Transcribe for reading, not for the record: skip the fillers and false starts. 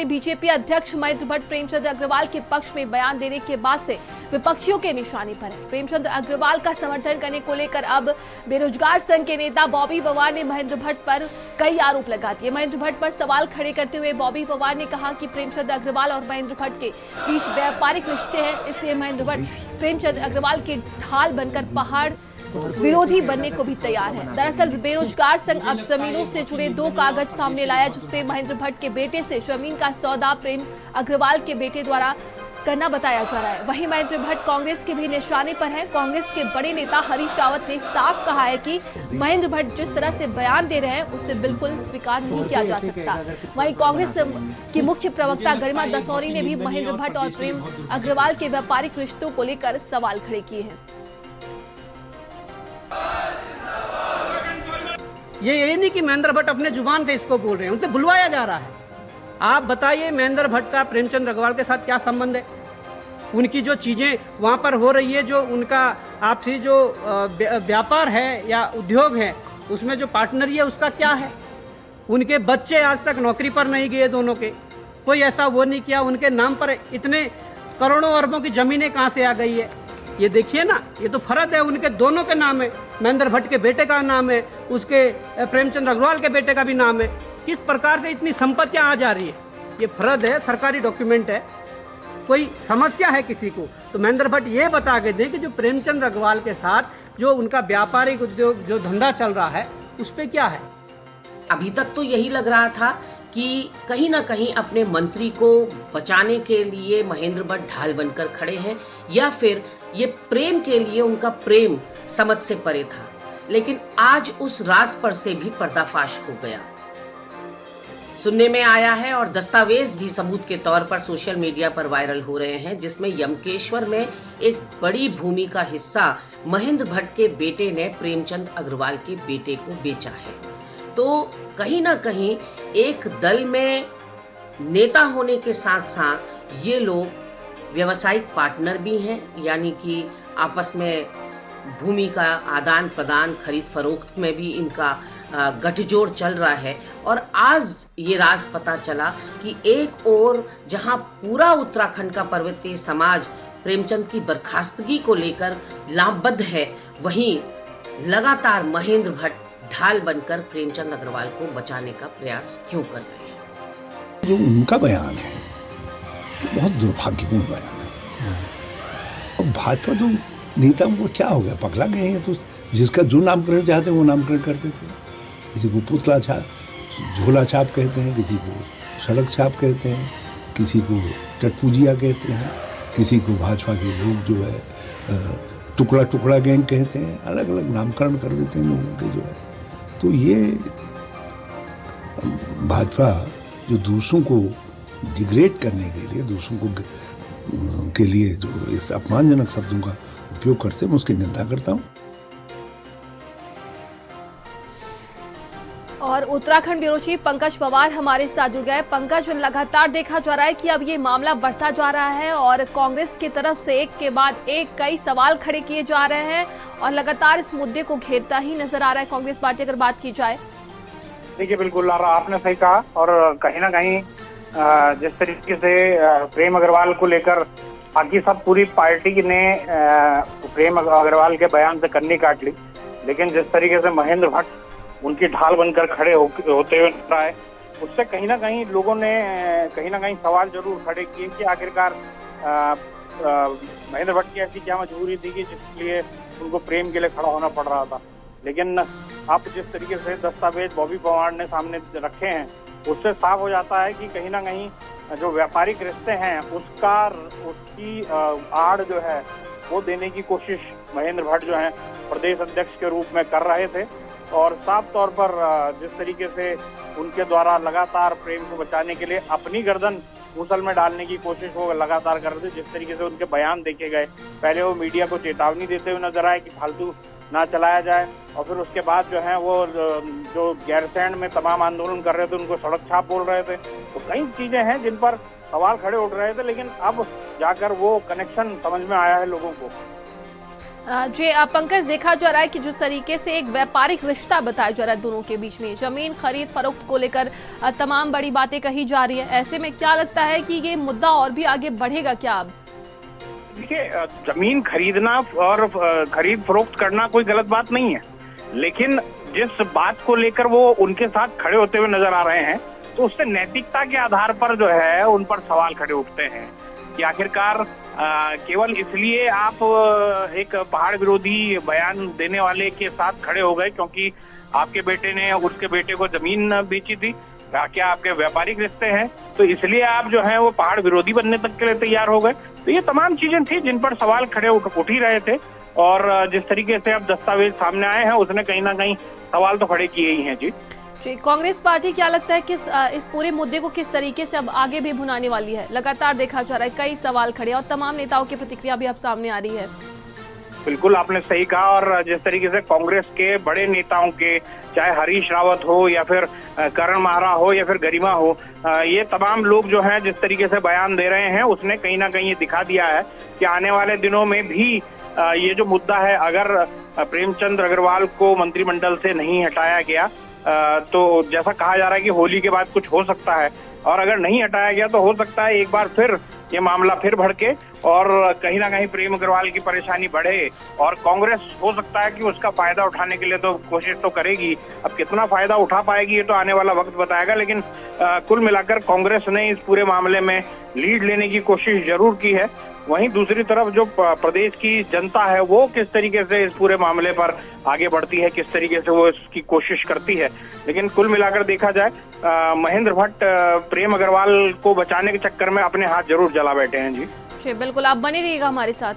BJP अध्यक्ष महेंद्र भट्ट प्रेमचंद अग्रवाल के पक्ष में बयान देने के बाद से विपक्षियों के निशाने पर है। प्रेमचंद अग्रवाल का समर्थन करने को लेकर अब बेरोजगार संघ के नेता बॉबी पवार ने महेंद्र भट्ट पर कई आरोप लगा दिए। महेंद्र भट्ट पर सवाल खड़े करते हुए बॉबी पवार ने कहा कि प्रेमचंद अग्रवाल और महेंद्र भट्ट के बीच व्यापारिक रिश्ते हैं, इसलिए महेंद्र भट्ट प्रेमचंद अग्रवाल के ढाल बनकर पहाड़ विरोधी बनने को भी तैयार है। दरअसल बेरोजगार संघ अब जमीनों से जुड़े 2 कागज सामने लाया, जिसमें महेंद्र भट्ट के बेटे से जमीन का सौदा प्रेम अग्रवाल के बेटे द्वारा करना बताया जा रहा है। वहीं महेंद्र भट्ट कांग्रेस के भी निशाने पर हैं। कांग्रेस के बड़े नेता हरीश रावत ने साफ कहा है कि महेंद्र भट्ट जिस तरह से बयान दे रहे हैं उसे बिल्कुल स्वीकार नहीं किया जा सकता। वहीं कांग्रेस की मुख्य प्रवक्ता गरिमा दसौरी ने भी महेंद्र भट्ट और प्रेम अग्रवाल के व्यापारिक रिश्तों को लेकर सवाल खड़े किए हैं। ये नहीं कि महेंद्र भट्ट अपने जुबान से इसको बोल रहे हैं, उनसे बुलवाया जा रहा है। आप बताइए महेंद्र भट्ट का प्रेमचंद अग्रवाल के साथ क्या संबंध है? उनकी जो चीज़ें वहाँ पर हो रही है, जो उनका आपसी जो व्यापार है या उद्योग है, उसमें जो पार्टनरी है उसका क्या है? उनके बच्चे आज तक नौकरी पर नहीं गए, दोनों के कोई ऐसा वो नहीं किया। उनके नाम पर इतने करोड़ों अरबों की ज़मीनें कहाँ से आ गई है? ये देखिए ना, ये तो फर्ज है, उनके दोनों के नाम है। महेंद्र भट्ट के बेटे का नाम है, उसके प्रेमचंद अग्रवाल के बेटे का भी नाम है। किस प्रकार से इतनी संपत्तियां आ जा रही है? ये फर्ज है, सरकारी डॉक्यूमेंट है। कोई समस्या है किसी को तो महेंद्र भट्ट ये बता के दें कि जो प्रेमचंद अग्रवाल के साथ जो उनका व्यापारिक उद्योग जो धंधा चल रहा है उस पर क्या है? अभी तक तो यही लग रहा था कि कहीं ना कहीं अपने मंत्री को बचाने के लिए महेंद्र भट्ट ढाल बनकर खड़े हैं, या फिर ये प्रेम के लिए उनका प्रेम समझ से परे था। लेकिन आज उस राज पर से भी पर्दाफाश हो गया, सुनने में आया है, और दस्तावेज भी सबूत के तौर पर सोशल मीडिया पर वायरल हो रहे हैं, जिसमें यमकेश्वर में एक बड़ी भूमि का हिस्सा महेंद्र भट्ट के बेटे ने प्रेमचंद अग्रवाल के बेटे को बेचा है। तो कहीं ना कहीं एक दल में नेता होने के साथ साथ ये लोग व्यवसायिक पार्टनर भी हैं, यानी कि आपस में भूमि का आदान प्रदान, खरीद फरोख्त में भी इनका गठजोड़ चल रहा है। और आज ये राज पता चला कि एक ओर जहां पूरा उत्तराखंड का पर्वतीय समाज प्रेमचंद की बर्खास्तगी को लेकर लामबद्ध है, वहीं लगातार महेंद्र भट्ट ढाल बनकर प्रेमचंद अग्रवाल को बचाने का प्रयास क्यों कर रहे हैं? जो उनका बयान है बहुत दुर्भाग्यपूर्ण बयान है। और भाजपा जो नेता को क्या हो गया, पगला गए हैं? तो जिसका जो नामकरण चाहते हैं वो नामकरण करते थे। किसी को पुतला छाप, झोला छाप कहते हैं, किसी को सड़क छाप कहते हैं, किसी को टटपूजिया कहते हैं, किसी को भाजपा के लोग जो है टुकड़ा टुकड़ा गैंग कहते हैं। अलग अलग नामकरण कर देते हैं लोगों के जो है। तो ये भाजपा जो दूसरों को डिग्रेड करने के लिए, दूसरों को के लिए जो इस अपमानजनक शब्दों का उपयोग करते हैं, मैं उसकी निंदा करता हूँ। और उत्तराखंड ब्यूरो चीफ पंकज पवार हमारे साथ जुड़ गए। पंकज, लगातार देखा जा रहा है कि अब ये मामला बढ़ता जा रहा है और कांग्रेस की तरफ से एक के बाद एक कई सवाल खड़े किए जा रहे हैं और लगातार इस मुद्दे को घेरता ही नजर आ रहा है कांग्रेस पार्टी, अगर बात की जाए। देखिए, बिल्कुल आपने सही कहा, और कहीं ना कहीं जिस तरीके से प्रेम अग्रवाल को लेकर बाकी सब पूरी पार्टी ने प्रेम अग्रवाल के बयान से कन्नी काट ली, लेकिन जिस तरीके से महेंद्र भट्ट उनकी ढाल बनकर खड़े होते हुए नजर आए, उससे कहीं ना कहीं लोगों ने कहीं ना कहीं सवाल जरूर खड़े किए कि आखिरकार महेंद्र भट्ट की ऐसी क्या मजबूरी थी कि जिसके लिए उनको प्रेम के लिए खड़ा होना पड़ रहा था। लेकिन अब जिस तरीके से दस्तावेज बॉबी पवार ने सामने रखे हैं, उससे साफ हो जाता है कि कहीं ना कहीं जो व्यापारिक रिश्ते हैं उसकी आड़ जो है वो देने की कोशिश महेंद्र भट्ट जो है प्रदेश अध्यक्ष के रूप में कर रहे थे। और साफ तौर पर जिस तरीके से उनके द्वारा लगातार प्रेम को बचाने के लिए अपनी गर्दन मुसल में डालने की कोशिश वो लगातार कर रहे थे। जिस तरीके से उनके बयान देखे गए, पहले वो मीडिया को चेतावनी देते हुए नजर आए कि फालतू ना चलाया जाए, और फिर उसके बाद जो है वो जो गैरसैंण में तमाम आंदोलन कर रहे थे उनको सड़क छाप बोल रहे थे। तो कई चीजें हैं जिन पर सवाल खड़े उठ रहे थे, लेकिन अब जाकर वो कनेक्शन समझ में आया है लोगों को। जी पंकज, देखा जा रहा है कि जिस तरीके से एक व्यापारिक रिश्ता बताया जा रहा है दोनों के बीच में, जमीन खरीद फरोख्त को लेकर तमाम बड़ी बातें कही जा रही है, ऐसे में क्या लगता है कि ये मुद्दा और भी आगे बढ़ेगा क्या अब? देखिए, जमीन खरीदना और खरीद फरोख्त करना कोई गलत बात नहीं है, लेकिन जिस बात को लेकर वो उनके साथ खड़े होते हुए नजर आ रहे हैं, तो उससे नैतिकता के आधार पर जो है उन पर सवाल खड़े उठते हैं कि आखिरकार केवल इसलिए आप एक पहाड़ विरोधी बयान देने वाले के साथ खड़े हो गए क्योंकि आपके बेटे ने उसके बेटे को जमीन बेची थी, क्या आपके व्यापारिक रिश्ते हैं, तो इसलिए आप जो है वो पहाड़ विरोधी बनने तक के लिए तैयार हो गए? तो ये तमाम चीजें थी जिन पर सवाल खड़े उठ ही रहे थे, और जिस तरीके से अब दस्तावेज सामने आए हैं उसने कहीं ना कहीं सवाल तो खड़े किए ही हैं। जी कांग्रेस पार्टी क्या लगता है कि इस पूरे मुद्दे को किस तरीके से अब आगे भी भुनाने वाली है? लगातार देखा जा रहा है कई सवाल खड़े और तमाम नेताओं की प्रतिक्रिया भी अब सामने आ रही है। बिल्कुल आपने सही कहा, और जिस तरीके से कांग्रेस के बड़े नेताओं के, चाहे हरीश रावत हो या फिर करण माहरा हो या फिर गरिमा हो, ये तमाम लोग जो हैं जिस तरीके से बयान दे रहे हैं उसने कहीं ना कहीं ये दिखा दिया है कि आने वाले दिनों में भी ये जो मुद्दा है, अगर प्रेमचंद अग्रवाल को मंत्रिमंडल से नहीं हटाया गया तो जैसा कहा जा रहा है कि होली के बाद कुछ हो सकता है, और अगर नहीं हटाया गया तो हो सकता है एक बार फिर ये मामला फिर भड़के और कहीं ना कहीं प्रेम अग्रवाल की परेशानी बढ़े, और कांग्रेस हो सकता है कि उसका फायदा उठाने के लिए तो कोशिश तो करेगी। अब कितना फायदा उठा पाएगी ये तो आने वाला वक्त बताएगा, लेकिन कुल मिलाकर कांग्रेस ने इस पूरे मामले में लीड लेने की कोशिश जरूर की है। वहीं दूसरी तरफ जो प्रदेश की जनता है वो किस तरीके से इस पूरे मामले पर आगे बढ़ती है, किस तरीके से वो इसकी कोशिश करती है, लेकिन कुल मिलाकर देखा जाए महेंद्र भट्ट प्रेम अग्रवाल को बचाने के चक्कर में अपने हाथ जरूर जला बैठे हैं। जी बिल्कुल, आप बने रहिएगा हमारे साथ।